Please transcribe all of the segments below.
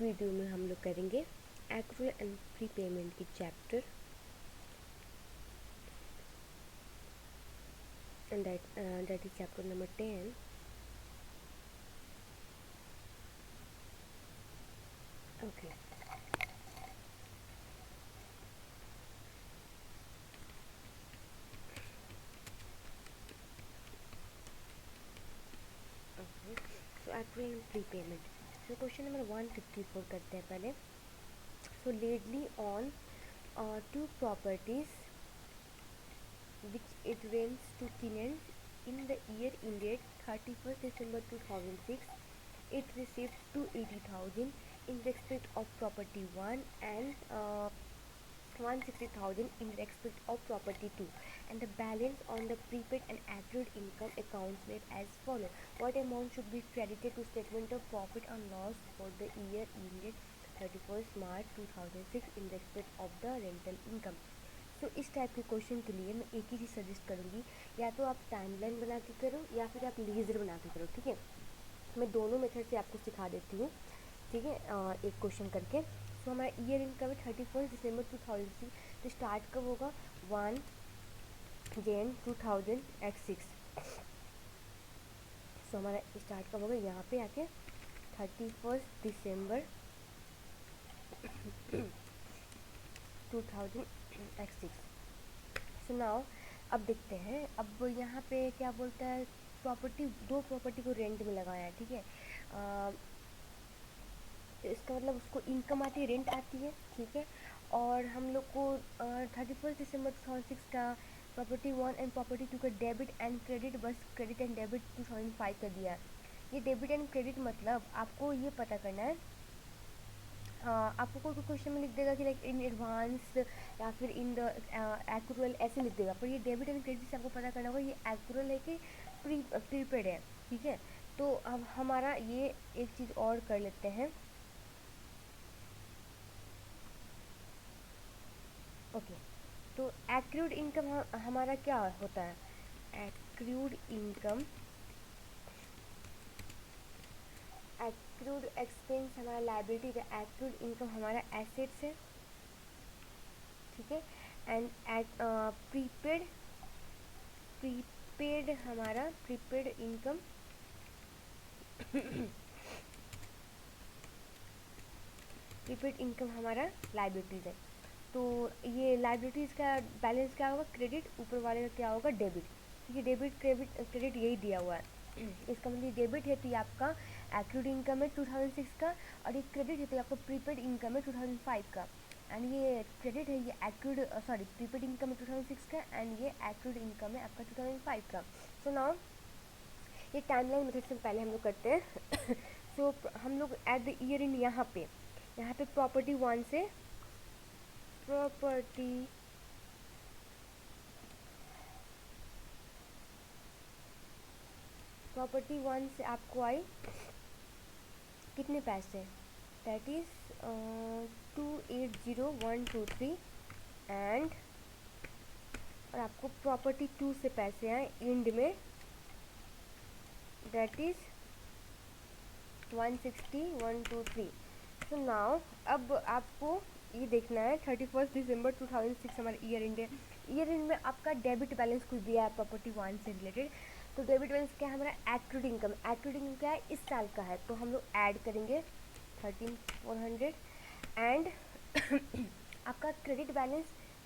Video में हम लोग करेंगे एक्रूअल एंड प्री पेमेंट की chapter and that is chapter number 10. Okay. So accrual and prepayment. So question number 154 करते हैं पहले. So lately on two properties which it rents to tenants in the year ended 31st December 2006, it received 280,000 in respect of property 1 and 160,000 in respect of property 2, and the balance on the prepaid and accrued income accounts were as follow. What amount should be credited to statement of profit and loss for the year ended 31st March 2006 in respect of the rental income? सो इस type के question के लिए मैं एक ही चीज़ suggest करूँगी, या तो आप टाइमलाइन बना के करो या फिर आप लीजर बना के करो. ठीक है, मैं दोनों मेथड से आपको सिखा देती हूँ. ठीक है, एक क्वेश्चन करके. सो हमारा ईयर इन कब है 31 दिसंबर 2006. तो स्टार्ट कब होगा 1 Jan 2006. सो हमारा स्टार्ट कब होगा यहाँ पे आके 31 दिसंबर 2006. सो नाउ अब देखते हैं. अब यहाँ पे क्या बोलता है, दो प्रॉपर्टी को रेंट में लगाया है. ठीक है, इसका मतलब उसको इनकम आती है, रेंट आती है. ठीक है, और हम लोग को 31 दिसंबर 2006 का प्रॉपर्टी 1 एंड प्रॉपर्टी 2 का डेबिट एंड क्रेडिट, बस क्रेडिट एंड डेबिट 2005 का दिया है. ये डेबिट एंड क्रेडिट मतलब आपको ये पता करना है. आपको कोई क्वेश्चन में लिख देगा कि लाइक इन एडवांस या फिर इन द एक्रूअल ऐसे लिख देगा, पर ये डेबिट एंड क्रेडिट से आपको पता करना होगा ये एक्रूअल है कि प्रीपेड है. ठीक है, तो अब हमारा ये एक चीज़ और कर लेते हैं. ओके, तो एक्रूड इनकम हमारा क्या होता है. एक्रूड इनकम, एक्रूड एक्सपेंस हमारा लायबिलिटी है, एक्रूड इनकम हमारा एसेट्स है. ठीक है, एंड प्रीपेड हमारा प्रीपेड इनकम प्रीपेड इनकम हमारा लायबिलिटीज़ है. तो ये लायबिलिटीज़ का बैलेंस क्या होगा, क्रेडिट, ऊपर वाले का क्या होगा, डेबिट. ठीक है, डेबिट क्रेडिट यही दिया हुआ है. इसका मतलब डेबिट है तो ये आपका एक्रूड इनकम है 2006 का, और ये क्रेडिट है तो आपका प्रीपेड इनकम है 2005 का. एंड ये क्रेडिट है, ये एक्रूड प्रीपेड इनकम है 2006 का, एंड ये एक्रूड इनकम है आपका 2005 का. सो नाउ ये टाइमलाइन मेथड से पहले हम लोग करते हैं. सो हम लोग एट द ईयर इन यहाँ पे प्रॉपर्टी 1 से प्रॉपर्टी 1 से आपको आई कितने पैसे, दैट इज़ 280,123, एंड और आपको प्रॉपर्टी 2 से पैसे आए एंड में, दैट इज़ 160,123. सो नाउ अब आपको ये देखना है 31 दिसंबर 2006 हमारा ईयर एंड है. ईयर एंड में आपका डेबिट बैलेंस कुछ दिया है प्रॉपर्टी 1 से रिलेटेड. तो डेबिट बैलेंस क्या है हमारा, एक्रूड इनकम. एक्रूड इनकम क्या है, इस साल का है, तो हम लोग ऐड करेंगे 13,400. एंड आपका क्रेडिट बैलेंस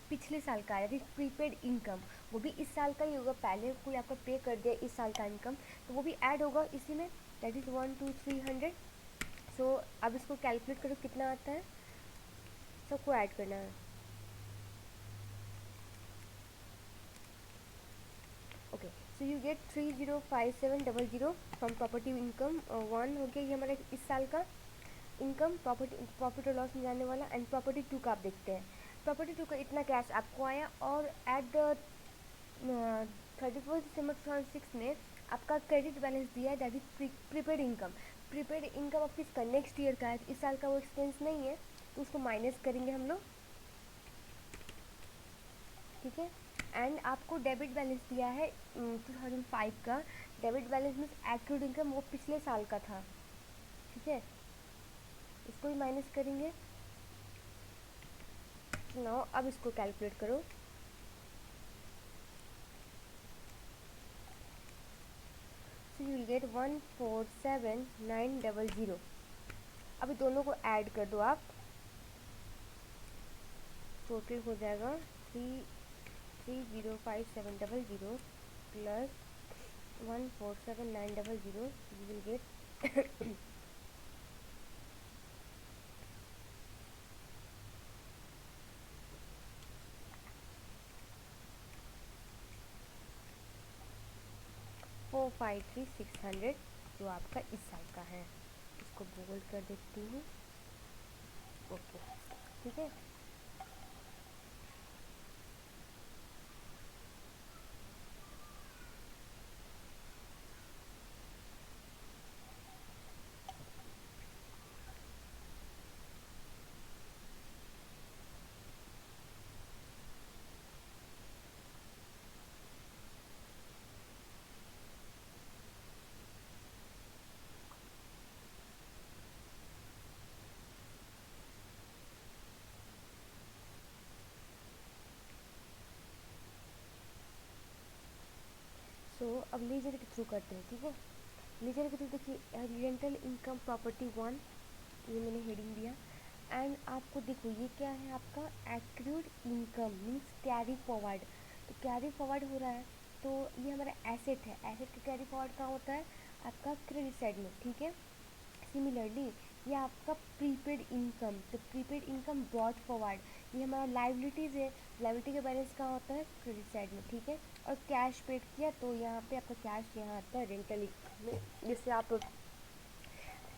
पिछले साल का है, प्रीपेड इनकम, वो भी इस साल का ही होगा. पहले कोई आपका पे कर दिया इस साल का इनकम, तो वो भी ऐड होगा इसी में, दैट इज़ 1,2,300. सो अब इसको कैलकुलेट करो कितना आता है, सबको ऐड करना है. Okay, so you get 305700 from property income 1 हो गया ये हमारा इस साल का इनकम, प्रॉफिट और लॉस में जाने वाला. एंड प्रॉपर्टी 2 का आप देखते हैं, प्रॉपर्टी 2 का इतना कैश आपको आया, और एट द 31 दिसंबर 2006 में आपका क्रेडिट बैलेंस दिया है, that is prepaid income. Prepaid income अब किसका, नेक्स्ट ईयर का है, इस साल का वो एक्सपेंस नहीं है, तो उसको माइनस करेंगे हम लोग. ठीक है, एंड आपको डेबिट बैलेंस दिया है 2005 का. Debit balance means accrued income, वो पिछले साल का था. ठीक है, इसको भी माइनस करेंगे। नाउ अब इसको कैलकुलेट करो। सो यू विल गेट 147,900। अभी दोनों को ऐड कर दो आप, टोटल हो जाएगा 3305700 प्लस 147,900। यू विल गेट 453,600 जो आपका इस साल का है। इसको बोल्ड कर देती हूँ। ओके, ठीक है। सो अब लीजर के थ्रू करते हैं, ठीक है। लीजर के थ्रू देखिए, रेंटल इनकम प्रॉपर्टी 1, ये मैंने हेडिंग दिया। एंड आपको देखो ये क्या है, आपका accrued income means carry forward. तो कैरी फॉरवर्ड हो रहा है, तो ये हमारा एसेट है। एसेट का कैरी फॉरवर्ड कहाँ होता है, आपका क्रेडिट साइड में, ठीक है। सिमिलरली ये आपका प्रीपेड इनकम, तो प्रीपेड इनकम ब्रॉड फॉरवर्ड, ये हमारा लाइबिलिटीज़ है। लाइबिलिटी का बैलेंस कहाँ होता है, क्रेडिट साइड में, ठीक है। और कैश पेड किया तो यहाँ पे आपका कैश यहाँ आता है रेंटल इनकम में। जिससे आप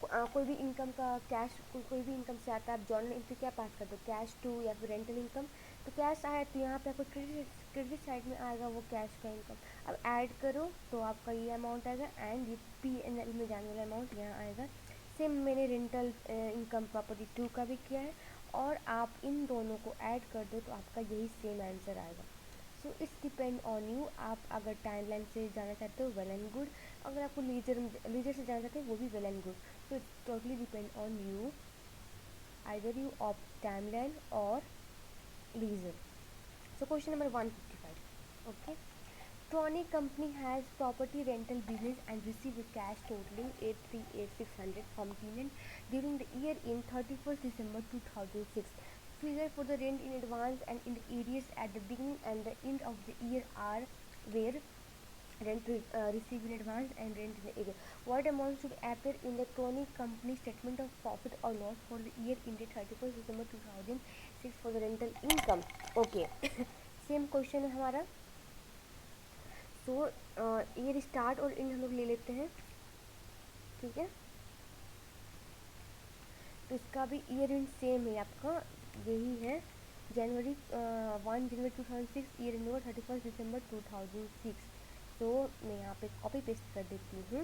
कोई भी इनकम का कैश, कोई भी इनकम से आता है, आप जर्नल एंट्री क्या पास कर दो, कैश टू या फिर रेंटल इनकम। तो कैश आया तो यहाँ पे आपको क्रेडिट साइड में आएगा वो कैश का इनकम। अब ऐड करो तो आपका ये अमाउंट आएगा, एंड ये P&L में जाने वाला अमाउंट यहाँ आएगा। सेम मैंने रेंटल इनकम प्रॉपर्टी 2 का भी किया है, और आप इन दोनों को ऐड कर दो तो आपका यही सेम आंसर आएगा। So it's depend on you, आप अगर टाइमलाइन से जाना चाहते हो वेल एंड गुड, अगर आपको लीजर से जाना चाहते हो वो भी well and good. So it's totally depend on you, either you opt timeline और leisure. So question number 155, okay. Tronic company has property rental business and received cash totaling 838,600 from tenant during the year in 31st December 2006. Figure for the rent in advance and in the arrears at the beginning and the end of the year are where rent received in advance and rent in the arrears. What amount should appear in the Tronic company statement of profit or loss for the year ended 31st December 2006 for the rental income? Okay. Same question है हमारा। सो year start और and हम लोग ले लेते हैं, ठीक है। तो इसका भी ईयर एंड सेम है आपका, यही है जनवरी 1 जनवरी 2006, ईयर एंड होगा 31 दिसंबर 2006। तो मैं यहाँ पे कॉपी पेस्ट कर देती हूँ,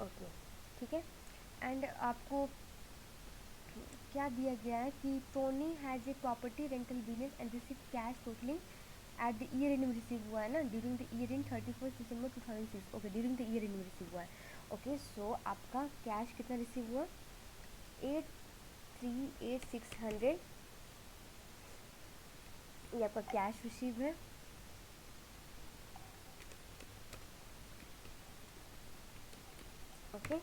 ओके, ठीक है। एंड आपको क्या दिया गया है कि Tony has a property rental business and receive cash totalling at the year and में रिसीव हुआ है ना, during the year and 31 December 2006। Okay, during the year and में रिसीव हुआ है। ओके, सो आपका कैश कितना रिसीव हुआ, 838,600, ये आपका कैश रिसीव है। ओके,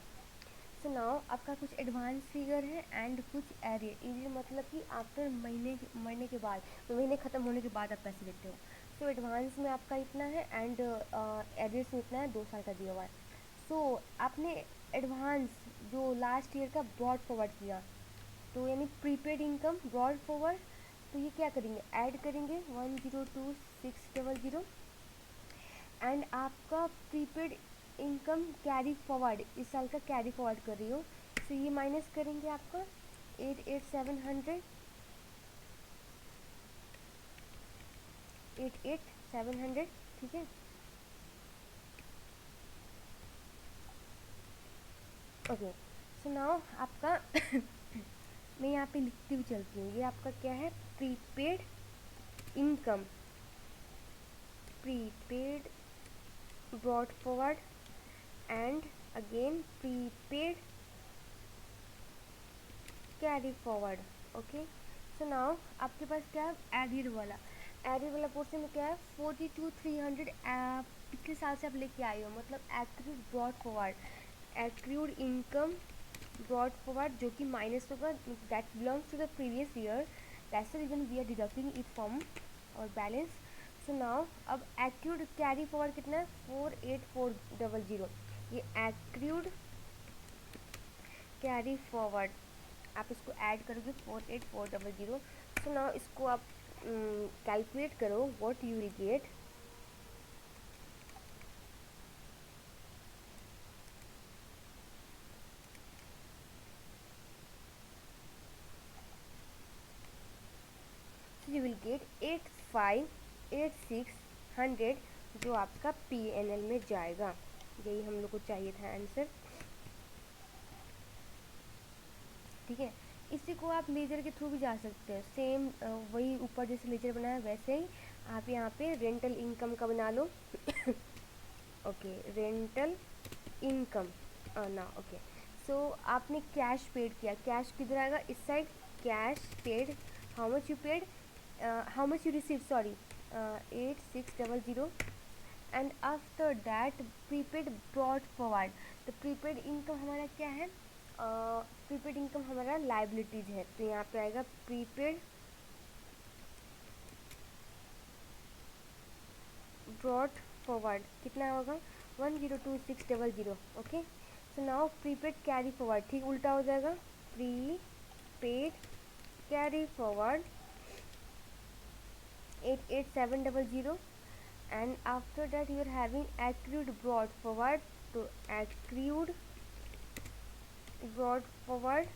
सो नाउ आपका कुछ एडवांस फिगर है एंड कुछ एरियर। एरियर मतलब कि आफ्टर महीने के बाद, महीने ख़त्म होने के बाद आप पैसे देते हो। सो एडवांस में आपका इतना है एंड एरियर्स में इतना है, 2 साल का दिया हुआ है। सो आपने एडवांस जो लास्ट ईयर का ब्रॉड फॉरवर्ड किया, तो यानी प्रीपेड इनकम ब्रॉड फॉरवर्ड, तो ये क्या करेंगे, ऐड करेंगे 102,600 एंड आपका प्रीपेड इनकम कैरी फॉरवर्ड, इस साल का कैरी फॉरवर्ड कर रही हो। तो ये माइनस करेंगे आपका 88,700, 88,700, ठीक है। ओके, सो नाउ आपका मैं यहाँ पे लिखती हुई चलती हूँ, ये आपका क्या है, prepaid income, prepaid brought forward and again prepaid carry forward. Okay, so now आपके पास क्या है, एडिड वाला पोर्शन में क्या है 42,300 पिछले साल से आप लेके आए हो, मतलब accrued brought forward, accrued income brought forward जो कि माइनस होगा, that belongs to the previous year, that's the reason we are deducting it from और बैलेंस। सो नाउ अब एक्रूड कैरी फॉरवर्ड कितना है 48400, ये एक्रूड कैरी फॉरवर्ड आप इसको ऐड करोगे 48400। सो नाउ इसको आप कैलकुलेट करो, what you will gate. You will gate 858600 जो आपका PNL में जाएगा। यही हम लोग को चाहिए था आंसर, ठीक है। इसी को आप लेजर के थ्रू भी जा सकते हैं, सेम वही ऊपर जैसे लेजर बनाया वैसे ही आप यहाँ पे रेंटल इनकम का बना लो। ओके, रेंटल इनकम ना, ओके। सो आपने कैश पेड किया, कैश किधर आएगा, इस side cash paid, how much you paid, how much you receive, sorry 8600, and after that prepaid brought forward. तो प्रीपेड इनकम हमारा क्या है, प्रीपेड इनकम हमारा लाइबिलिटीज है, तो यहाँ पे आएगा प्रीपेड ब्रॉड फॉरवर्ड, कितना होगा 102600। Okay, so now prepaid carry forward, ठीक उल्टा हो जाएगा, prepaid carry forward 88700, and after that you are having accrued brought forward, तो accrued brought forward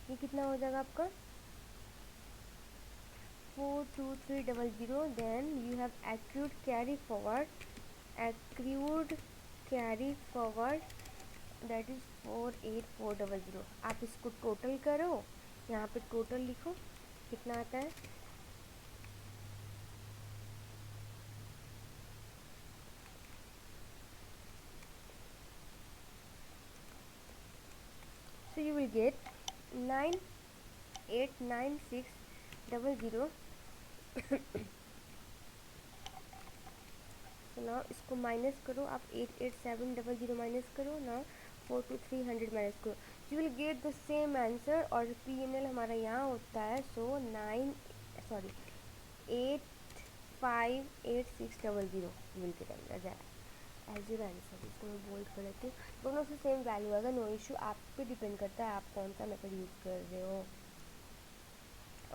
ये कितना हो जाएगा आपका 42300, then you have accrued carry forward, accrued carry forward that is 48400। आप इसको टोटल करो, यहाँ पे टोटल लिखो कितना आता है, so you will get 989600। तो ना इसको माइनस करो आप, 88700 माइनस करो ना, 42300 माइनस करो, you will get the same answer. और PNL हमारा यहाँ होता है, so 858600 will get as your answer. इसको मैं बोल्ड कर लेती हूँ, दोनों से सेम वैल्यू आएगा, नो इशू, आप पे डिपेंड करता है आप कौन सा मेथड यूज़ कर रहे हो।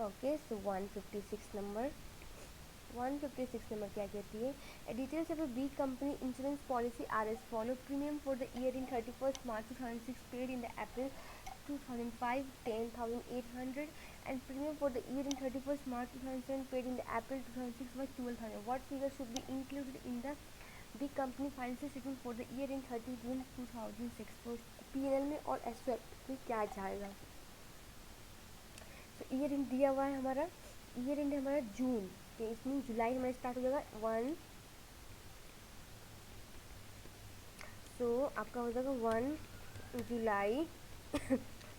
ओके, सो 156 नंबर क्या कहती है, details of a B company insurance policy are as follow, premium for the year in 31st March 2006 paid in the April 2005 10,800, and premium for the year in 31st March 2007 paid in the April 2006 was 12,000. What figure should be included in the big company financial statement for the year in 30 June 2006? तो PNL में और asset में क्या जाएगा, तो year in दिया हुआ है हमारा, ईयर इन हमारा जून, तो इसमें जुलाई हमारा स्टार्ट हो जाएगा 1, सो आपका हो जाएगा 1 जुलाई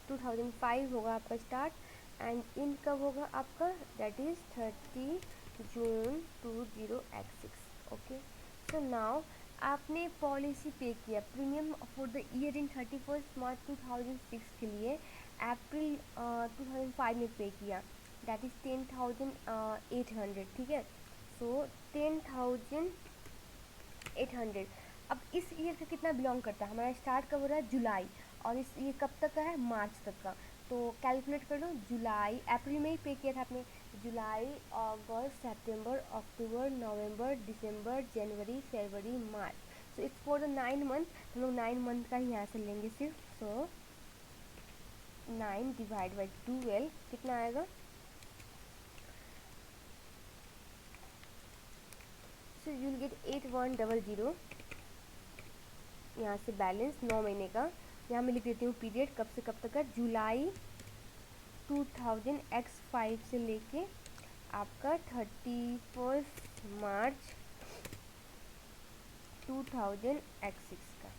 2005 होगा आपका स्टार्ट, एंड इन कब होगा आपका, that is 30 June 2006। Okay, so now आपने पॉलिसी पे किया, premium for the year in 31st March 2006 के लिए अप्रैल 2005 में पे किया, दैट इज 10,800, ठीक है। सो 10,800, अब इस ईयर का कितना बिलोंग करता है, हमारा स्टार्ट कब हो रहा है जुलाई, और इस ईयर कब तक का है मार्च तक का, तो कैलकुलेट कर लो, जुलाई अप्रैल में ही पे किया था आपने, जुलाई अगस्त सितंबर अक्टूबर नवंबर दिसंबर जनवरी फरवरी मार्च, so it's for the 9 month, हम लोग 9 मंथ का ही यहाँ से लेंगे सिर्फ, सो 9 डिवाइड बाई 12 कितना आएगा, सो यू विल गेट 8100। यहाँ से बैलेंस 9 महीने का, यहाँ मैं लिख देती हूँ पीरियड कब से कब तक का, जुलाई 2000x5 से लेके आपका 31 मार्च 2000x6 का,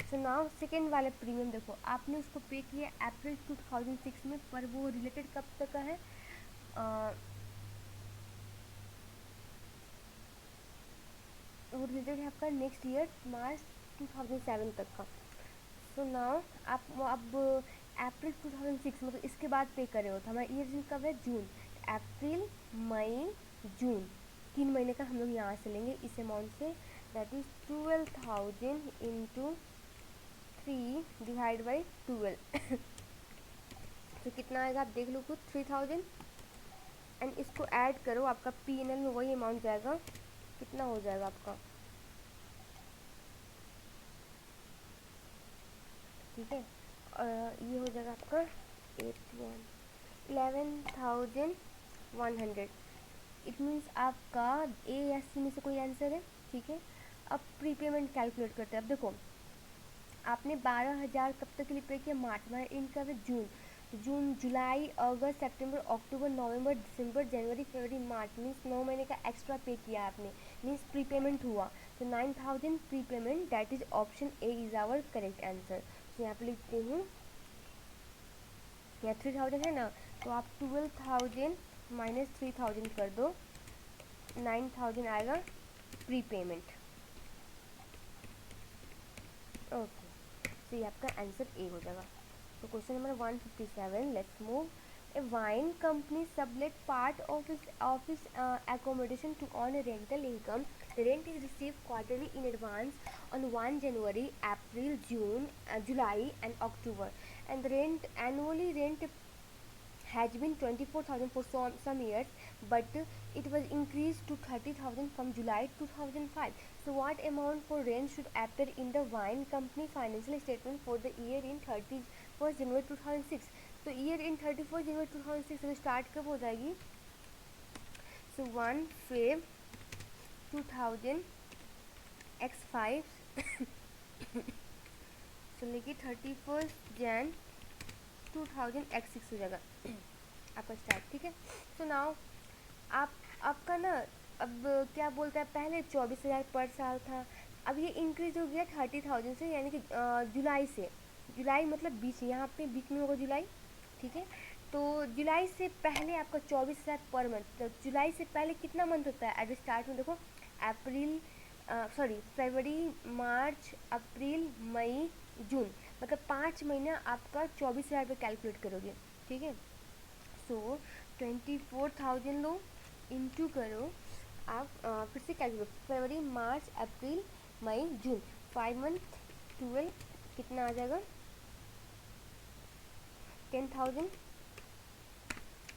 सो नाउ सेकेंड वाले प्रीमियम देखो, आपने उसको पे किया अप्रैल 2006 में, पर वो रिलेटेड कब तक का है, वो रिलेटेड है आपका नेक्स्ट ईयर मार्च 2007 तक का। सो नाउ आप अब अप्रैल 2006 मतलब इसके बाद पे करे हो, तो हमारा ईयर कब है, जून। अप्रैल मई जून, 3 महीने का हम लोग यहाँ से लेंगे इस अमाउंट से, दैट इज 12,000 इंटू 3/12। तो कितना आएगा आप देख लो खुद, 3,000। एंड इसको ऐड करो, आपका P&L में वही अमाउंट जाएगा, कितना हो जाएगा आपका, ठीक है। ये हो जाएगा आपका 11,100। इट मीन्स आपका ए या सी में से कोई आंसर है, ठीक है। अब प्रीपेमेंट कैलकुलेट करते हैं। अब देखो आपने 12,000 कब तक के लिए पे किया, मार्च, हमारा इन कब है, जून। तो जून, जुलाई, अगस्त, सितंबर, अक्टूबर, नवंबर, दिसंबर, जनवरी, फरवरी, मार्च, मीन्स 9 महीने का एक्स्ट्रा पे किया आपने, मीन्स प्रीपेमेंट हुआ। तो 9,000 prepayment, that is option A is our correct answer. तो यहाँ पे लिखती हूँ, यहाँ 3,000 है ना, तो आप 12,000 माइनस 3,000 कर दो, 9,000 आएगा प्रीपेमेंट। ओके, तो ये आपका आंसर ए हो जाएगा। तो question number 157, let's move. A wine company sublet part of its office accommodation to earn a rental income. The rent is received quarterly in advance on 1 January, April, June, July and October. And the annually rent has been 24,000 for some years, but it was increased to 30,000 from July 2005. So what amount for rent should appear in the wine company financial statement for the year in 31st January 2006? तो year in 31st जनवरी 2006 से start कब हो जाएगी, सो 1 Feb 2000 x5 सो लेके 31st Jan 2000 x6 हो जाएगा आपका start, ठीक है। सो नाउ आप आपका ना, अब क्या बोलता है, पहले 24,000 पर साल था, अब ये इंक्रीज हो गया 30,000 से, यानी कि जुलाई से, जुलाई मतलब बीच, यहाँ पे बीच में होगा जुलाई, ठीक है। तो जुलाई से पहले आपका 24,000 पर मंथ, तो जुलाई से पहले कितना मंथ होता है, एट स्टार्ट में देखो, अप्रैल, सॉरी फरवरी, मार्च, अप्रैल, मई, जून, मतलब 5 महीना आपका 24,000 पे कैलकुलेट करोगे, ठीक है। सो 24,000 लो, इंटू करो आप, फिर से कैलकुलेट, फरवरी, मार्च, अप्रैल, मई, जून, 5 मंथ, 12, कितना आ जाएगा, 10,000,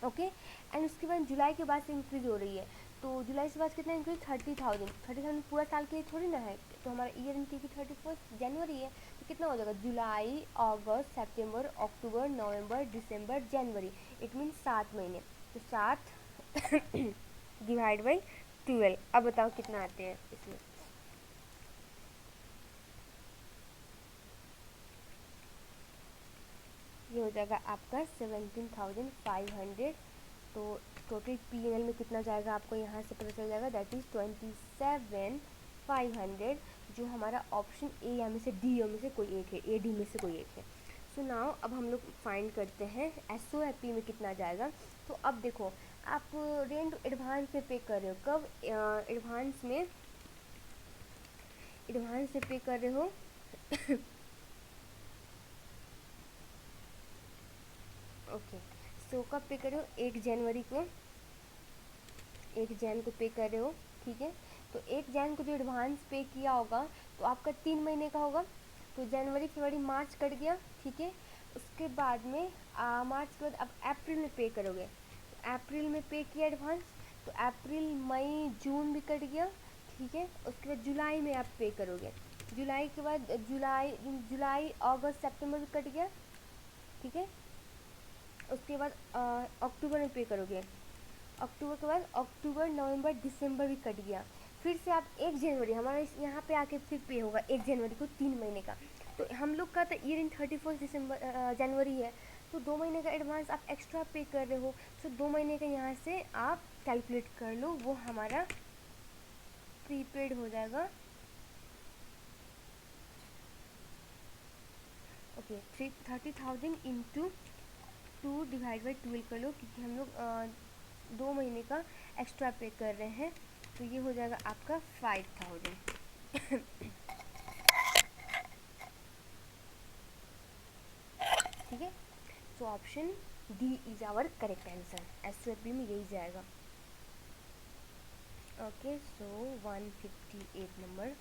ओके। एंड उसके बाद जुलाई के बाद से इंक्रीज हो रही है, तो जुलाई से बाद कितना इंक्रीज, 30,000, 30,000 पूरा साल के लिए थोड़ी ना है, तो हमारा ईयर इन की 31st जनवरी है, तो कितना हो जाएगा, जुलाई, अगस्त, सितंबर, अक्टूबर, नवंबर, दिसंबर, जनवरी, इट मीन 7 महीने। तो 7 डिवाइड बाई 12, अब बताओ कितना आते हैं इसमें, ये हो जाएगा आपका 17,500। तो टोटल P&L में कितना जाएगा आपको यहाँ से पता चल जाएगा, दैट इज़ 27,500, जो हमारा ऑप्शन ए या में से डी में से कोई एक है, ए डी में से कोई एक है। सो नाउ अब हम लोग फाइंड करते हैं SOFP में कितना जाएगा। तो अब देखो आप रेंट एडवांस में पे कर रहे हो, कब एडवांस से पे कर रहे हो ओके, सो कब पे कर रहे हो, 1 जनवरी को, 1 जैन को पे कर रहे हो, ठीक है। तो 1 जैन को जो एडवांस पे किया होगा तो आपका 3 महीने का होगा, तो जनवरी, फरवरी, मार्च कट गया, ठीक है। उसके बाद में मार्च के बाद अब अप्रैल में पे करोगे, तो अप्रैल में पे किया एडवांस, तो अप्रैल, मई, जून भी कट गया, ठीक है। उसके बाद जुलाई में आप पे करोगे, जुलाई के बाद जुलाई, अगस्त, सितंबर भी कट गया, ठीक है। उसके बाद अक्टूबर में पे करोगे, अक्टूबर के बाद अक्टूबर, नवंबर, दिसंबर भी कट गया, फिर से आप 1 जनवरी हमारा यहाँ पे आके फिर पे होगा 1 जनवरी को, 3 महीने का। तो हम लोग का तो ईयर इन 31st जनवरी है, तो 2 महीने का एडवांस आप एक्स्ट्रा पे कर रहे हो, तो 2 महीने का यहाँ से आप कैलकुलेट कर लो, वो हमारा प्रीपेड हो जाएगा, ओके 30,000 इंटू 2 डिवाइड बाई 12 कर लो, क्योंकि हम लोग 2 महीने का एक्स्ट्रा पे कर रहे हैं, तो ये हो जाएगा आपका 5,000। ठीक है, so option D is our correct answer, एस में यही जाएगा। Okay, so 158 number.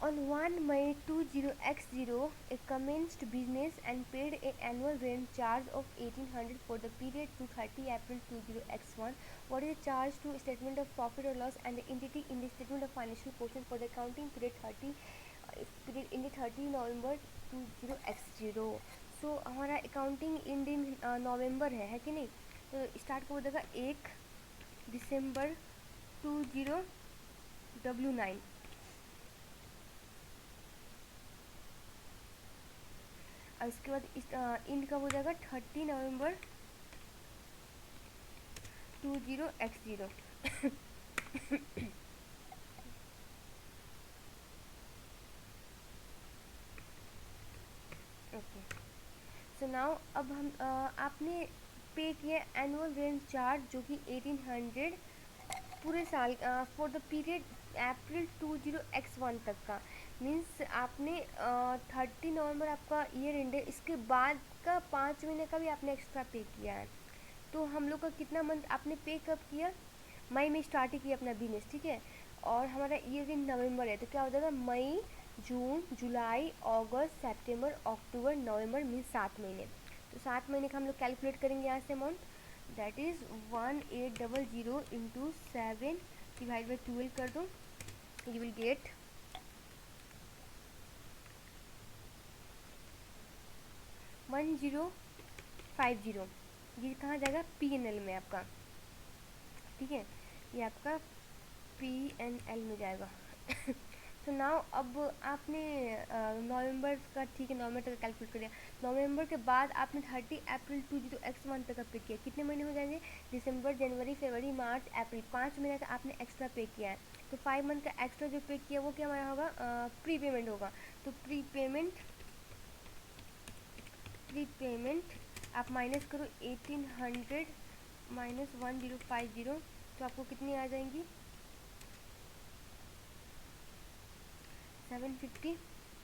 On 1 May 20X0, it commenced business and paid an annual rent charge of 1800 for the period to 30 April 20X1. What is the charge to statement of profit or loss and the entity in the statement of financial portion for the accounting period 30 period in the 30 November 20X0? So हमारा accounting end इन नवंबर है कि नहीं, तो start कब हो जाएगा 1 दिसंबर 20W9, और इसके बाद इंड कब हो जाएगा 30 नवंबर 20X0। ओके, सो नाउ अब हम आपने पे किया एनुअल रेंट चार्ज जो कि 1800 पूरे साल for the period April 20X1 तक का, मीन्स आपने 30 नवंबर आपका ईयर एंड है, इसके बाद का 5 महीने का भी आपने एक्स्ट्रा पे किया है। तो हम लोग का कितना मंथ आपने पे कब किया, मई में स्टार्ट ही किया अपना बिजनेस, ठीक है, और हमारा ईयर इन नवंबर है, तो क्या हो जाएगा मई जून जुलाई अगस्त सितंबर अक्टूबर नवंबर मीन्स 7 महीने। तो 7 महीने का हम लोग कैलकुलेट करेंगे यहाँ से amount, that is 1800 into 7 divide by 12 कर दो, यू विल गेट 1050। ये कहाँ जाएगा PNL में आपका, ठीक है, ये आपका PNL में जाएगा। तो नाउ अब आपने नवंबर का, ठीक है, नवंबर तक कैलकुलेट कर लिया, नवंबर के बाद आपने 30 अप्रैल 20X1 तक का पे किया, कितने महीने हो जाएंगे, दिसंबर जनवरी फरवरी मार्च अप्रैल, 5 महीने का आपने एक्स्ट्रा पे किया है, तो 5 मंथ का एक्स्ट्रा जो पे किया वो क्या हमारा होगा, प्री पेमेंट होगा। तो प्री पेमेंट आप माइनस करो 1800 माइनस 1050, तो आपको कितनी आ जाएंगी 750,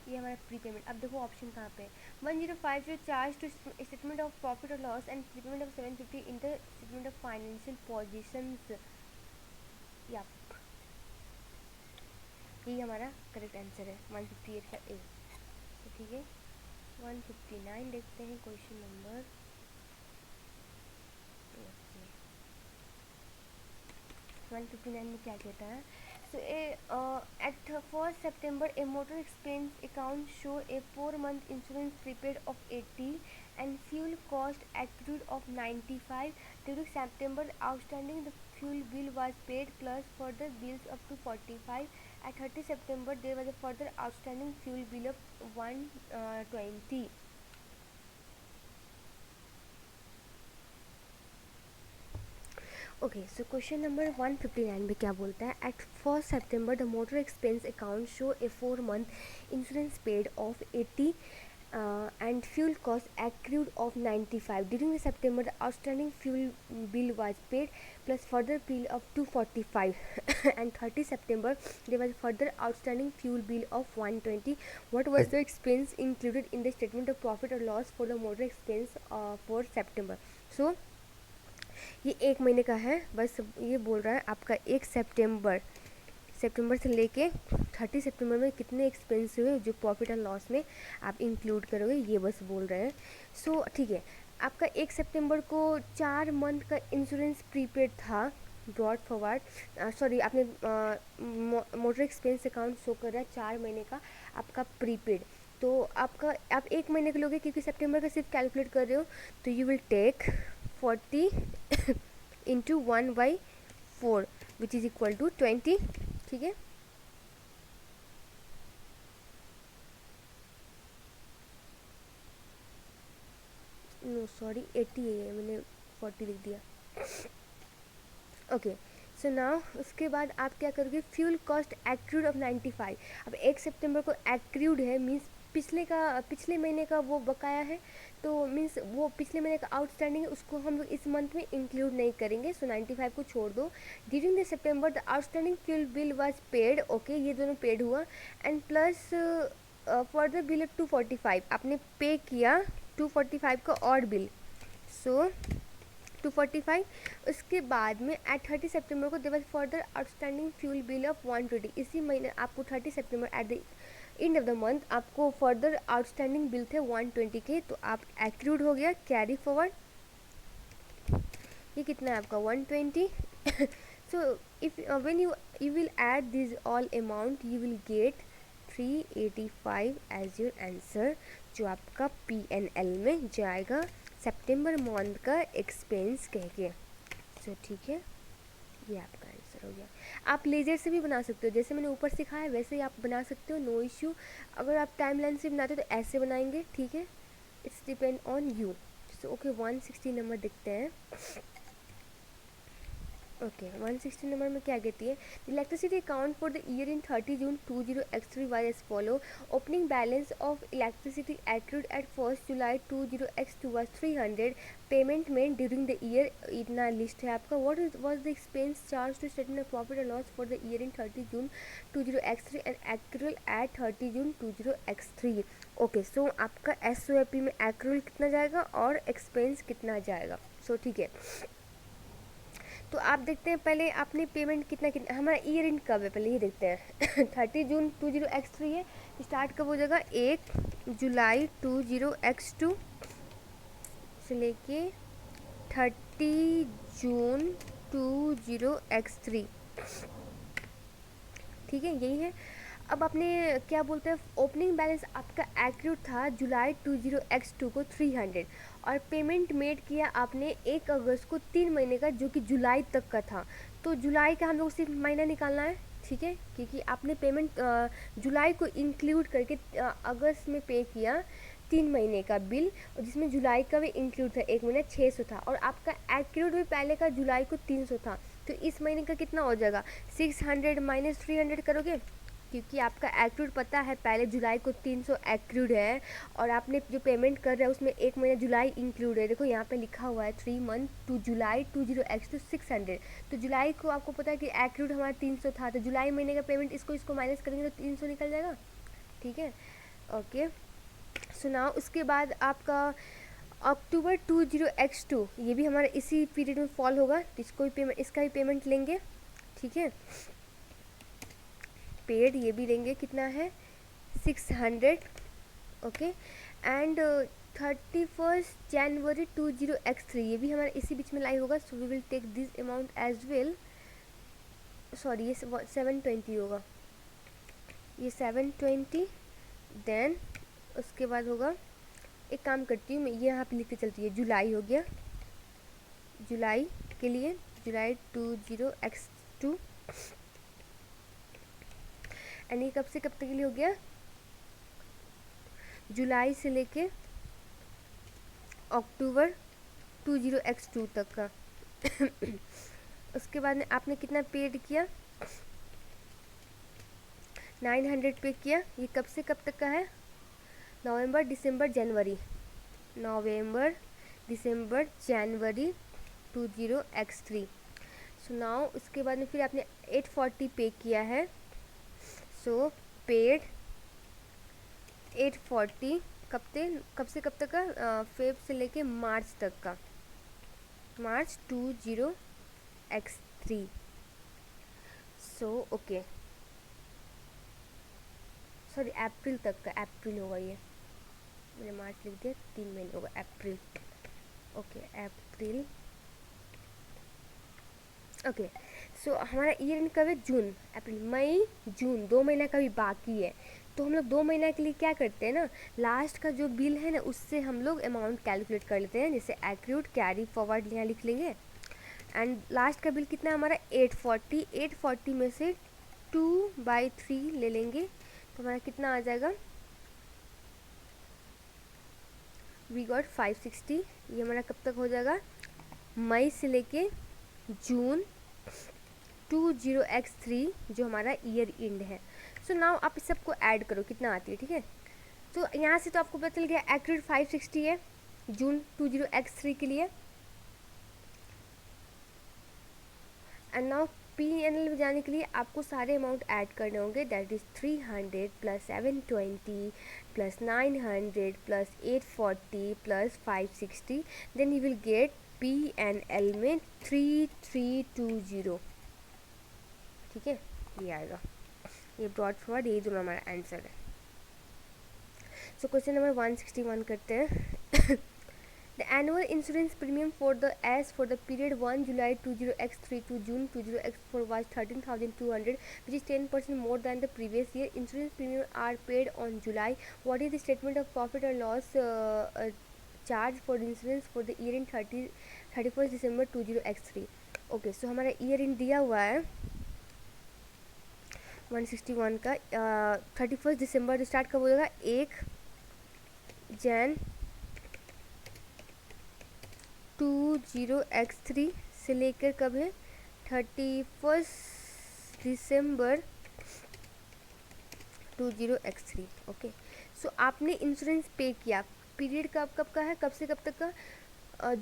ये हमारा प्री पेमेंट। अब देखो ऑप्शन कहाँ पे है, 1050 charge to statement of profit और loss and prepayment of 750 in the statement of financial positions. या यही हमारा करेक्ट आंसर है 158 का ए। तो ठीक है, 159 देखते हैं क्वेश्चन नंबर। 159 में क्या कहता है, so at 1st September a motor expense account show a 4-month insurance prepaid of 80 and fuel cost accrued of 95. During September outstanding the fuel bill was paid plus further bills up to 45. At 30 September there was a further outstanding fuel bill of 120. Okay, so question number 159 में क्या बोलता है, at 1st September the motor expense account show a 4-month insurance paid of 80 and fuel cost accrued of 95. During the September the outstanding fuel bill was paid plus further bill of 245. And 30 September there was further outstanding fuel bill of 120. What was the expense included in the statement of profit or loss for the motor expense for September? So ये 1 महीने का है, बस ये बोल रहा है आपका 1 सितंबर से लेके 30 सितंबर में कितने एक्सपेंस हुए जो प्रॉफिट एंड लॉस में आप इंक्लूड करोगे, ये बस बोल रहे हैं। सो ठीक है, आपका 1 सितंबर को 4 मंथ का इंश्योरेंस प्रीपेड था, ब्रॉड फॉरवर्ड सॉरी आपने मोटर एक्सपेंस अकाउंट शो कर रहा है 4 महीने का आपका प्रीपेड, तो आपका आप 1 महीने के लोगे क्योंकि सितंबर का सिर्फ कैलकुलेट कर रहे हो, तो you will take 40 into 1/4 which is equal to 20, ठीक है। नो सॉरी 80 है, मैंने 40 लिख दिया। ओके, सो नाउ उसके बाद आप क्या करोगे, फ्यूल कॉस्ट एक्रूड ऑफ 95। अब 1 सितंबर को एक्रूड है मीन्स पिछले महीने का वो बकाया है, तो मीन्स वो पिछले महीने का आउटस्टैंडिंग है, उसको हम लोग इस मंथ में इंक्लूड नहीं करेंगे। सो 95 को छोड़ दो। During the September the outstanding fuel bill was paid, okay, ये दोनों पेड हुआ। And plus for the bill 245 आपने पे किया 245 का और बिल, सो 245। उसके बाद में एट 30 सितंबर को there was further outstanding fuel bill of 120। इसी महीने आपको 30 सितंबर at the end of the month आपको फर्दर आउटस्टैंडिंग बिल थे 120 के, तो आप एक्रूड हो गया, कैरी फॉरवर्ड। ये कितना है आपका 120। So if when you will add this all amount you will get 385 as your answer, जो आपका PNL में जाएगा सितंबर मंथ का एक्सपेंस कह के। सो ठीक है, ये आपका आंसर हो गया। आप लेजर से भी बना सकते हो, जैसे मैंने ऊपर सिखाया वैसे ही आप बना सकते हो, नो इश्यू। अगर आप टाइमलाइन से बनाते हो तो ऐसे बनाएंगे, ठीक है, it's depend on you. So okay 160 number देखते हैं। ओके 160 नंबर में क्या कहती है, electricity account for the year in 30 June 20x3 was as follow. Opening balance of electricity accrued at 1 July 20x2 was 300। Payment made during the year, इतना list है आपका। What was the expense charge to statement of profit and loss for the year in 30 June 20x3 and accrual at 30 June 20x3। Okay, so आपका SOP में accrual कितना जाएगा और expense कितना जाएगा। सो ठीक है, तो आप देखते हैं पहले आपने पेमेंट कितना हमारा ईयर एंड कब है पहले ये देखते हैं। 30 जून 20x3 है, स्टार्ट कब हो जाएगा 1 जुलाई 20x2 से लेके 30 जून 20x3, ठीक है, यही है। अब आपने क्या बोलते हैं, ओपनिंग बैलेंस आपका एक्रूड था जुलाई 20x2 को 300 और पेमेंट मेड किया आपने 1 अगस्त को 3 महीने का, जो कि जुलाई तक का था। तो जुलाई का हम लोग सिर्फ महीना निकालना है, ठीक है, क्योंकि आपने पेमेंट जुलाई को इंक्लूड करके अगस्त में पे किया 3 महीने का बिल, और जिसमें जुलाई का भी इंक्लूड था, 1 महीना 600 था, और आपका एक्रूड भी पहले का जुलाई को 300 था। तो इस महीने का कितना हो जाएगा 600 माइनस 300 करोगे, क्योंकि आपका एक्रूड पता है पहले जुलाई को 300 एक्रूड है, और आपने जो पेमेंट कर रहे हैं उसमें 1 महीना जुलाई इंक्लूड है। देखो यहाँ पे लिखा हुआ है 3 मंथ टू जुलाई 20x2 600। तो जुलाई को आपको पता है कि एक्रूड हमारा 300 था, तो जुलाई महीने का पेमेंट इसको माइनस करेंगे तो 300 निकल जाएगा, ठीक है। ओके, सुनाओ। उसके बाद आपका अक्टूबर 20x2, ये भी हमारा इसी पीरियड में फॉल होगा, तो इसको भी पेमेंट, इसका भी पेमेंट लेंगे, ठीक है, पेड ये भी लेंगे, कितना है 600। ओके, एंड 31 जनवरी 20x3 ये भी हमारे इसी बीच में लाई होगा, so we will take this amount as well. Sorry, ये 720 होगा, ये 720। देन उसके बाद होगा, एक काम करती हूँ मैं, ये यहाँ पे लिख के चलती है, जुलाई हो गया, जुलाई के लिए जुलाई 20x2, एंड ये कब से कब तक के लिए हो गया, जुलाई से लेके अक्टूबर 20x2 तक का। उसके बाद में आपने कितना पेड किया 900 पे किया, ये कब से कब तक का है, नवंबर दिसंबर जनवरी, नवंबर दिसंबर जनवरी 20x3। सो नाउ उसके बाद में फिर आपने 840 पे किया है, सो पेड 840 कब से कब तक का, फेब से लेके मार्च तक का, मार्च 20x3। सो ओके, सॉरी अप्रैल तक का, अप्रैल होगा, ये मैंने मार्च लिख दिया, 3 महीने होगा, अप्रैल। Okay April, okay. सो हमारा ईयर एंड कब है, जून, अप्रैल मई जून, 2 महीना का भी बाकी है। तो हम लोग 2 महीना के लिए क्या करते हैं ना, लास्ट का जो बिल है ना उससे हम लोग अमाउंट कैलकुलेट कर लेते हैं, जैसे एक्रूड कैरी फॉरवर्ड यहाँ लिख लेंगे। एंड लास्ट का बिल कितना है हमारा 840, 840 में से 2/3 ले लेंगे, तो हमारा कितना आ जाएगा, वी गॉट 560। ये हमारा कब तक हो जाएगा, मई से लेके जून 20x3 जो हमारा ईयर एंड है। सो नाउ आप इस सबको ऐड करो कितना आती है, ठीक है। तो यहाँ से तो आपको पता चल गया एक्यूरेट 560 है जून 20X3 के लिए। एंड नाउ P&L में जाने के लिए आपको सारे अमाउंट ऐड करने होंगे, that is 300 plus 720 plus 900 plus 840 plus 560, then you will get P&L में 3320। ठीक है, ये आएगा, ये ब्रॉड फॉरवर्ड, ये दोनों हमारा आंसर है। सो क्वेश्चन नंबर 161 करते हैं। The annual insurance premium for the period 1 July 20X3 to June 20X4 was 13,200, which is 10% more than the previous year. Insurance premium are paid on July. What is the statement of profit or loss charge for insurance for the year in 31st December 20X3? Okay, so हमारा year इन दिया हुआ है 161 का 31 दिसंबर। तो start कब हो जाएगा, 1 Jain 20X3 से लेकर कब है 31 दिसंबर 20X3। ओके, सो आपने इंश्योरेंस पे किया, पीरियड कब कब का है, कब से कब तक का,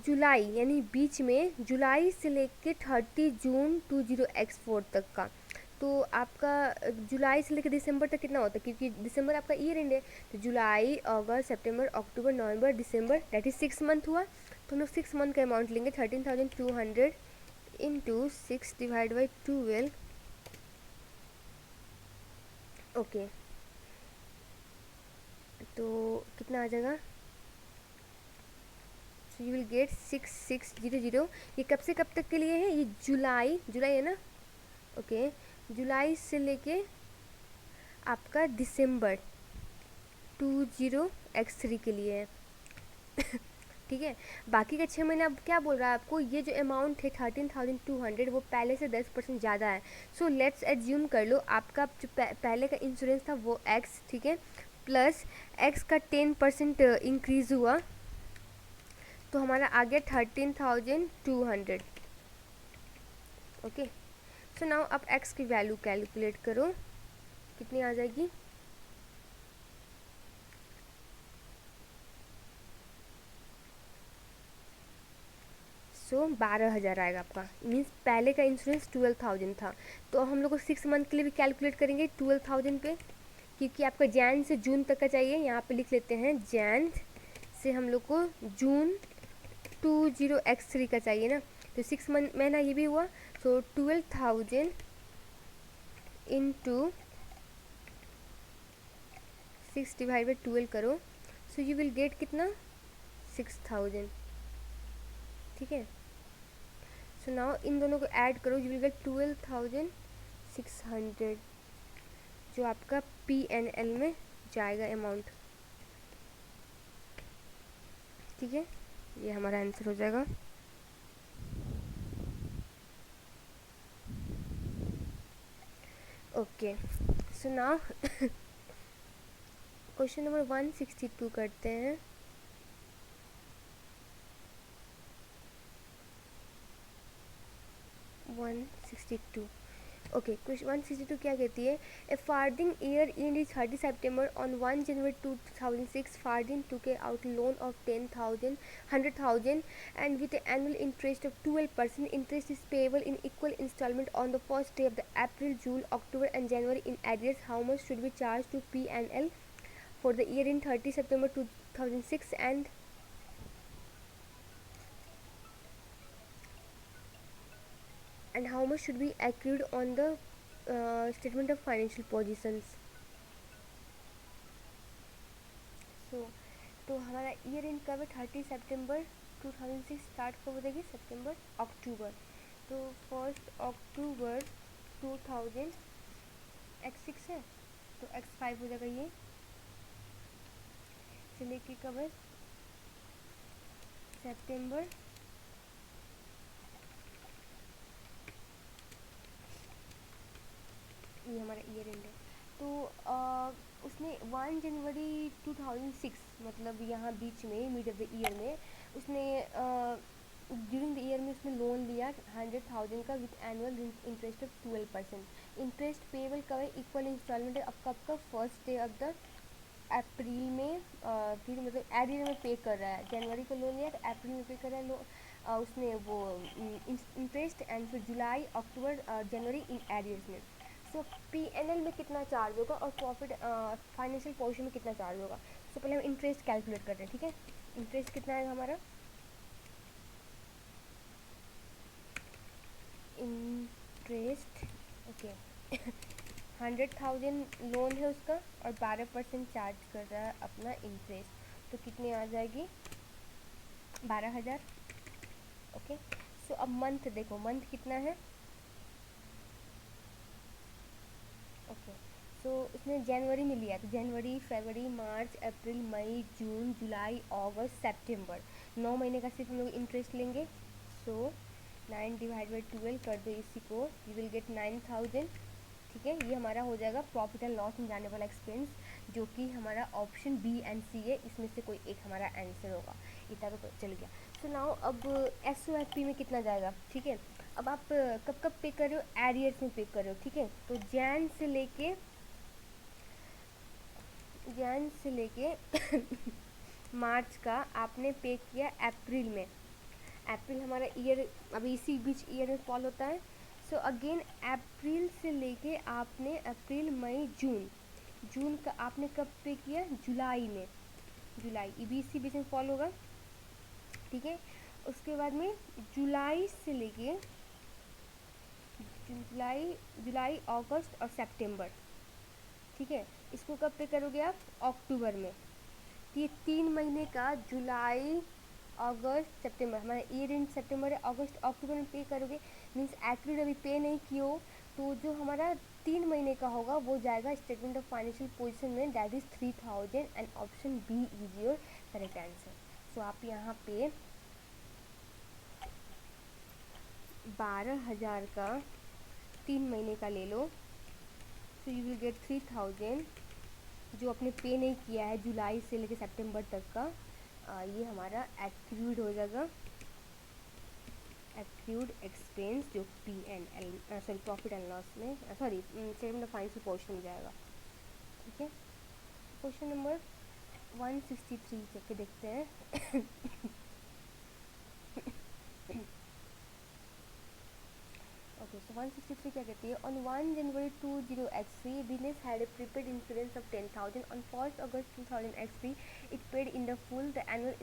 जुलाई, यानी बीच में जुलाई से लेकर 30 जून 20X4 तक का। तो आपका जुलाई से लेकर दिसंबर तक कितना होता है, क्योंकि दिसंबर आपका ईयर एंड है, तो जुलाई अगस्त सितंबर अक्टूबर नवंबर दिसंबर, दैट इज 6 मंथ हुआ। तो हम लोग 6 मंथ का अमाउंट लेंगे, 13,200 इंटू 6 डिवाइड बाई 12। ओके, तो कितना आ जाएगा, सो यू विल गेट 6600। ये कब से कब तक के लिए है, ये जुलाई, जुलाई है ना, ओके, जुलाई से लेके आपका दिसंबर 20X3 के लिए है। ठीक है, बाकी के 6 महीने अब क्या बोल रहा है आपको, ये जो अमाउंट है 13,200 वो पहले से 10% ज़्यादा है। सो लेट्स एज्यूम कर लो आपका जो पहले का इंश्योरेंस था वो X, ठीक है, प्लस X का 10% इंक्रीज़ हुआ, तो हमारा आ गया 13,200। ओके, सो नाउ आप X की वैल्यू कैलकुलेट करो, कितनी आ जाएगी, सो 12,000 आएगा आपका। मीन्स पहले का इंश्योरेंस 12,000 था, तो हम लोग को 6 मंथ के लिए भी कैलकुलेट करेंगे 12,000 पे, क्योंकि आपका जैन से जून तक का चाहिए। यहाँ पे लिख लेते हैं जैन से हम लोग को जून 20X3 का चाहिए ना, तो 6 मंथ महीना ये भी हुआ, सो 12,000 इंटू 6 डिवाइड बाई 12 करो, सो यू विल गेट कितना, 6,000। ठीक है, सो नाउ इन दोनों को ऐड करो, यू विल गेट 12,600, जो आपका P&L में जाएगा अमाउंट। ठीक है, ये हमारा आंसर हो जाएगा। Okay, so now question number 162 करते हैं। ओके, क्वेश्चन 162 क्या कहती है, a Farthing year end is 30 September on 1 January 2006 Farthing took out loan of 10,000 100,000 and with annual interest of 12%. Interest is payable in equal instalment on the first day of the April, June, October and January in arrears. How much should be charge to P&L for the year in 30 September 2006 and how much should be accrued on the statement of financial positions. So तो हमारा year इन कब है, 30 सितंबर 2006, start कब हो जाएगी, सितंबर अक्टूबर, तो 1 अक्टूबर 2000 X6 है, तो X5 हो जाएगा, ये से लेके कब है, सितंबर ये हमारा ईयर एंड है। तो उसने 1 जनवरी 2006, मतलब यहाँ बीच में मिड ऑफ द ईयर में उसने ड्यूरिंग द ईयर में उसने लोन लिया 100,000 का with annual interest of 12%. Interest payable कब है, इक्वल इंस्टॉलमेंट है, अब कब का, फर्स्ट डे ऑफ द अप्रैल में फिर मतलब एरियर में पे कर रहा है, जनवरी को लोन लिया तो अप्रैल में पे कर रहा है उसने वो इंटरेस्ट, एंड फिर जुलाई अक्टूबर जनवरी इन एरियर्स में। सो पीएनएल में कितना चार्ज होगा और प्रॉफिट फाइनेंशियल पोर्शन में कितना चार्ज होगा। सो पहले हम इंटरेस्ट कैलकुलेट करते हैं, ठीक है। इंटरेस्ट कितना आएगा हमारा, इंटरेस्ट ओके 100,000 लोन है उसका और 12% चार्ज कर रहा है अपना इंटरेस्ट, तो कितनी आ जाएगी 12,000। ओके। सो अब मंथ देखो, मंथ कितना है। ओके। सो उसने जनवरी में लिया तो जनवरी फरवरी मार्च अप्रैल मई जून जुलाई अगस्त सितंबर, 9 महीने का सिर्फ हम लोग इंटरेस्ट लेंगे। सो 9/12 कर दो इसी को, यू विल गेट 9,000। ठीक है, ये हमारा हो जाएगा प्रॉफिट एंड लॉस में जाने वाला एक्सपेंस, जो कि हमारा ऑप्शन बी एंड सी है, इसमें से कोई एक हमारा आंसर होगा। इतना तो चल गया। सो नाउ अब एस में कितना जाएगा, ठीक है। अब आप कब कब पे कर रहे हो, एरियर्स में पे कर रहे हो, ठीक है। तो जैन से लेके मार्च का आपने पे किया अप्रैल में। अप्रैल हमारा ईयर अभी इसी बीच ईयर में फॉल होता है। सो अगेन अप्रैल से लेके आपने अप्रैल मई जून, जून का आपने कब पे किया, जुलाई में, जुलाई ये भी इसी बीच में फॉल होगा, ठीक है। उसके बाद में जुलाई से लेके जुलाई जुलाई अगस्त और सितंबर, ठीक है। इसको कब पे करोगे आप, अक्टूबर में। तो ये 3 महीने का जुलाई अगस्त सितंबर, हमारा ईयर इन सितंबर है, अगस्त अक्टूबर में पे करोगे, मीन्स अप्रैल अभी पे नहीं किए हो, तो जो हमारा 3 महीने का होगा वो जाएगा स्टेटमेंट ऑफ फाइनेंशियल पोजीशन में, that is 3,000 and option B is your correct answer. So आप यहाँ पे 12,000 का 3 महीने का ले लो, सो यू विल गेट 3,000 जो आपने पे नहीं किया है जुलाई से लेकर सितंबर तक का, ये हमारा एक्रूड हो जाएगा, एक्रूड एक्सपेंस जो P and L sorry profit and loss में sorry statement of financial portion में जाएगा, ठीक है। क्वेश्चन नंबर 163 चेक के देखते हैं। ओके, सो 163 क्या कहती है, ऑन 1 जनवरी 20x3 business had a prepaid insurance of 10,000, on 1 August 2000x3 it paid in the full the annual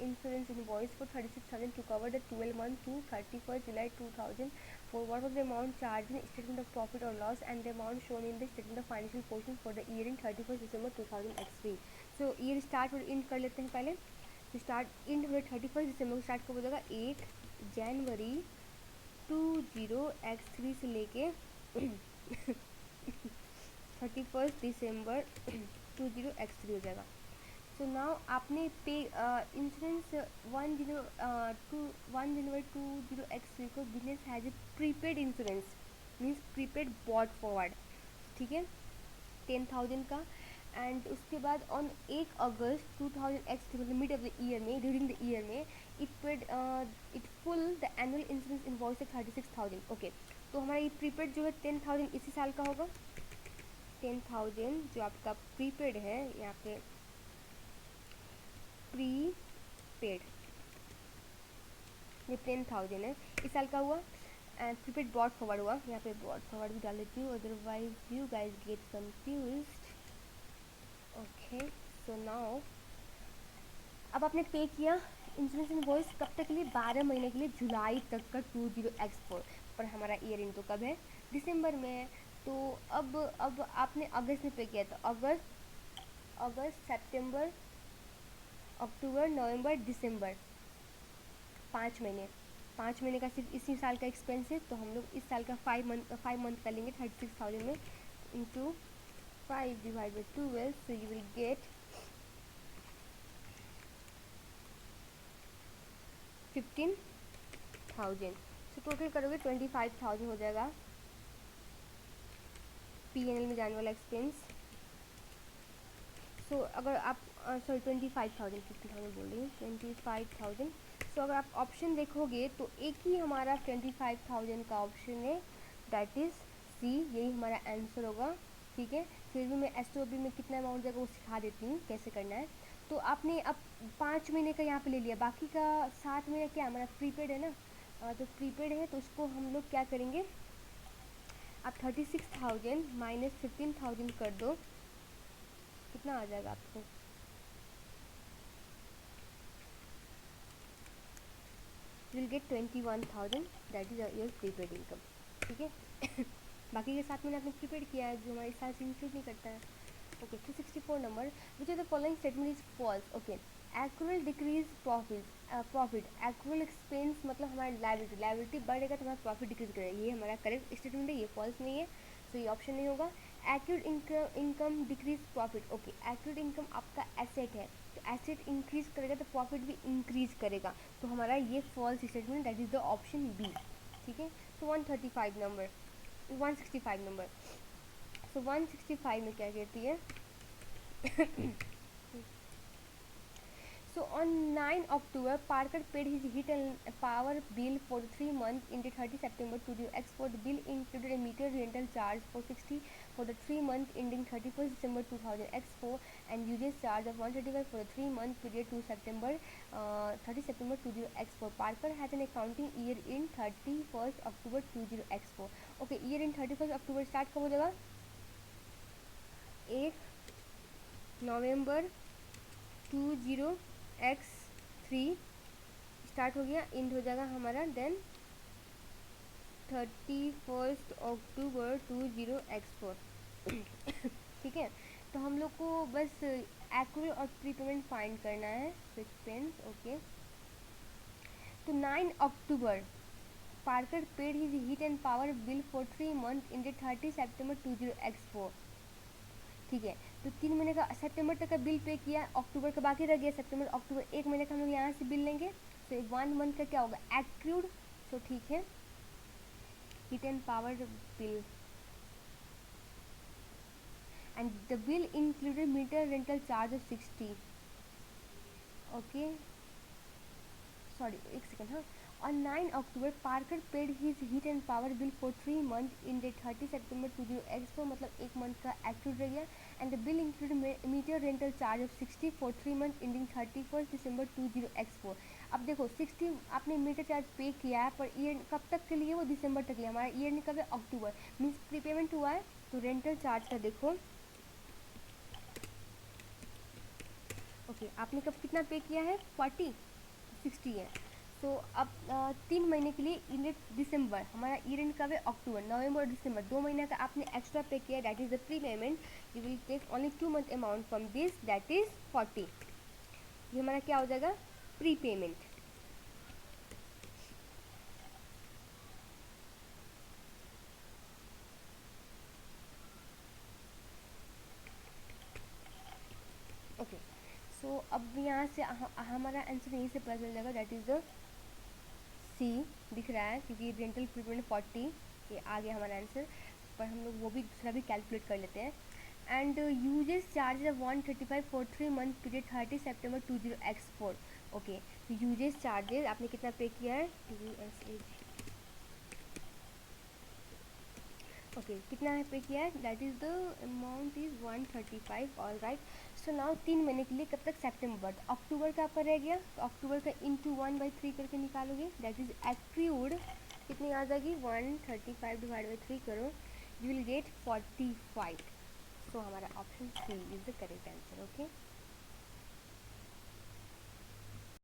insurance invoice for 36,000 to cover the 12 months to 31st July 2004. What was the amount charged in statement of profit or loss and the amount shown in the statement of financial portion for the year in 31st December 2000x3? So year start और end कर लेते हैं पहले। तो start end हमें 31st दिसंबर को start कब हो जाएगा, 8 जनवरी 20x3 से लेके 31st दिसंबर 20x3 हो जाएगा। सो नाउ आपने पे इंश्योरेंस 1 जनवरी 20x3 को business has a prepaid insurance, means prepaid brought forward, ठीक है, 10,000 का। एंड उसके बाद ऑन 1 अगस्त 2000x3 मतलब मिड ऑफ द ईयर में, ड्यूरिंग द ईयर में it paid it full the annual insurance invoice है 36,000। ओके, तो हमारा ये प्रीपेड जो है 10,000 इसी साल का होगा। 10,000 जो आपका प्रीपेड है, यहाँ पे प्रीपेड ये 10,000 है, इस साल का हुआ। एंड प्रीपेड बॉट फॉरवर्ड हुआ, यहाँ पे बॉट फॉरवर्ड भी डाल देती हूँ, otherwise you guys get confused. Okay, so now अब आपने पे किया इंश्योरेंस इनवॉइस कब तक के लिए, 12 महीने के लिए, जुलाई तक का 20x4 पर हमारा ईयर इन तो कब है, दिसंबर में है। तो अब आपने अगस्त में पे किया, तो अगस्त सितंबर अक्टूबर नवंबर दिसंबर, 5 महीने, 5 महीने का सिर्फ इसी साल का एक्सपेंस है, तो हम लोग इस साल का 5 मंथ कर लेंगे 36,000 में into 5/12, so you will gate 15,000। So total करोगे 25,000 हो जाएगा पीएनएल में जाने वाला एक्सपेंस। सो अगर आप सॉरी 25,000, 50,000 बोल रही हूँ, 25,000। सो अगर आप ऑप्शन देखोगे तो एक ही हमारा 25,000 का ऑप्शन है, दैट इज़ सी, यही हमारा आंसर होगा, ठीक है। फिर भी मैं एस में कितना अमाउंट जाएगा वो सिखा देती हूँ कैसे करना है। तो आपने अब 5 महीने का यहाँ पे ले लिया, बाकी का 7 महीने क्या हमारा प्रीपेड है ना, तो प्रीपेड है तो उसको हम लोग क्या करेंगे, आप 36,000 माइनस 15,000 कर दो, कितना आ जाएगा आपको, will get 21,000, that is your prepaid income. ठीक है बाकी के 7 महीने आपने प्रीपेड किया है जो हमारे इस साल से इंक्लूड नहीं करता है। Okay 264 number, which of the following statement is false. Okay, accrual decrease profit, accrual expense मतलब हमारा लाइबिलिटी बढ़ेगा तो हमारा प्रॉफिट डिक्रीज करेगा, ये हमारा करेक्ट स्टेटमेंट है, ये फॉल्स नहीं है, तो ये ऑप्शन नहीं होगा। Accrued income decrease profit, okay accrued income आपका एसेट है, तो एसेट इंक्रीज करेगा तो प्रॉफिट भी इंक्रीज करेगा, तो हमारा ये false statement, that is the option B. ठीक है, तो 135 नंबर, 165 नंबर, सो 165 में क्या कहती है So on 9 October, Parker paid his heat and power bill for 3 months ended 30 September 2000X. For the bill included a meter rental charge for 60 for the 3 months ending 31st December 2000X4 and usage charge of 135 for the 3 month period to September 30 September 2000X4. Parker has an accounting year in 31st October 2000X4. Okay, year in 31st October start कब हो जाएगा, 1 नवंबर 20x3 start हो गया, end हो जाएगा हमारा then 31 अक्टूबर 20x4 ठीक है, तो हम लोग को बस एक्रुअल और प्रीपेमेंट फाइंड करना है, एक्सपेंस। ओके, तो 9 October Parker paid his heat and power bill for 3 month ended 30 September 20x4। ठीक है, तो 3 महीने का सितंबर तक का बिल पे किया, अक्टूबर का बाकी रह गया, सितंबर अक्टूबर 1 महीने का हम लोग यहाँ से बिल लेंगे, तो 1 मंथ का क्या होगा एक्रूड, तो ठीक है heat and power bill and the bill included meter rental charge of 60। Okay sorry एक सेकेंड, हाँ, on 9 October Parker paid his heat and power bill for 3 months in the 30 September 2004, मतलब 1 month का active रह गया, and the bill included meter rental charge of 60 for 3 months ending 31st December 2004। अब देखो 60 आपने metre charge पे किया है, पर ईयर कब तक के लिए, वो दिसंबर तक के लिए, हमारा ईयर कब है अक्टूबर, मीन्स प्रीपेमेंट हुआ है, तो रेंटल चार्ज का देखो ओके आपने कब कितना पे किया है 40, 60 है, तो अब 3 महीने के लिए इन दिसंबर, हमारा ईयर एंड कब है अक्टूबर, नवंबर और दिसंबर 2 महीने का आपने एक्स्ट्रा पे किया, that is the prepayment, you will take only 2 month amount from this, that is 40, ये हमारा क्या हो जाएगा प्री पेमेंट। ओके सो अब यहाँ से हमारा आंसर यहीं से पता चल जाएगा, दैट इज द सी दिख रहा है, क्योंकि रेंटल प्रीपेमेंट 40, ये आ गया हमारा आंसर, पर हम लोग वो भी दूसरा भी कैलकुलेट कर लेते हैं। And uses charge of 135 for 3 month period 30 September 20x4। Okay, तो यूजेस चार्जेस आपने कितना पे किया है, ओके कितना है पे किया है, that is the amount is 135, all right. So now 3 महीने के लिए कब तक सितंबर, तो अक्टूबर का आपका रह गया, तो अक्टूबर का इंटू 1/3 करके निकालोगे, दैट इज एक्रूड, कितनी आ जाएगी 135 डिवाइड बाई 3 करो, यू विल गेट 45। सो हमारा option C is the correct answer. Okay.